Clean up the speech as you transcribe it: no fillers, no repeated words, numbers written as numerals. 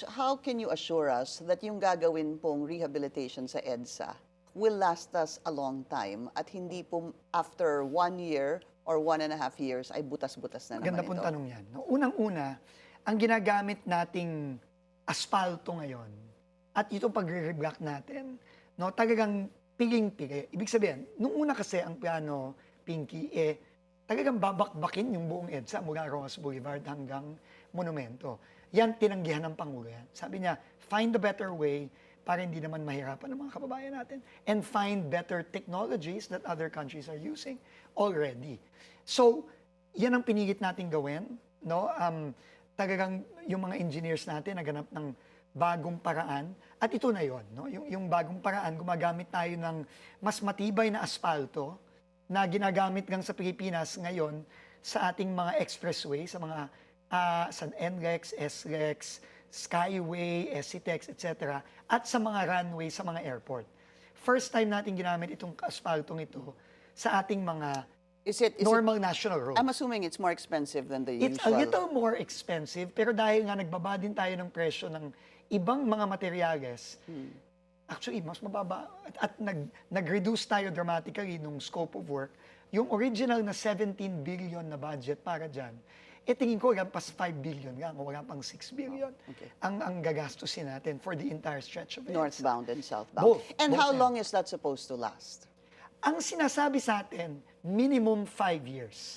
how can you assure us that yung gagawin pong rehabilitation sa EDSA will last us a long time at hindi po after 1 year or 1.5 years ay butas-butas na Ganda naman pong ito? tanong yan. No, unang-una, ang ginagamit nating asfalto ngayon at itong pagre-reblock natin, no, talagang piling-pili. Ibig sabihin, nung una kasi ang plano, Pinky, talagang babakbakin yung buong EDSA mula Rojas Boulevard hanggang Monumento. Yan, tinanggihan ng Pangulo yan. Sabi niya, find a better way para hindi naman mahirapan ng mga kababayan natin and find better technologies that other countries are using already. So, yan ang pinilit natin gawin. No? Talagang yung mga engineers natin naganap ng bagong paraan. At ito na yon, no? Yung bagong paraan, gumagamit tayo ng mas matibay na asfalto na ginagamit lang sa Pilipinas ngayon sa ating mga expressway, sa mga sa NLEX, SLEX, Skyway, SCTEX, etc. At sa mga runway sa mga airport. First time natin ginamit itong asphaltong ito sa ating mga Is it normal national roads. I'm assuming it's more expensive than the It's a usual. little more expensive, pero dahil nga nagbaba din tayo ng presyo ng ibang mga materyales, actually, mas mababa. At nag-reduce tayo dramatically nung scope of work. Yung original na 17 billion na budget para dyan, tingin ko pas 5 billion lang, o wala pang 6 billion okay. ang gagastusin natin for the entire stretch of it. Northbound and southbound. Both. And Both how yan. long is that supposed to last? Ang sinasabi sa atin, minimum 5 years.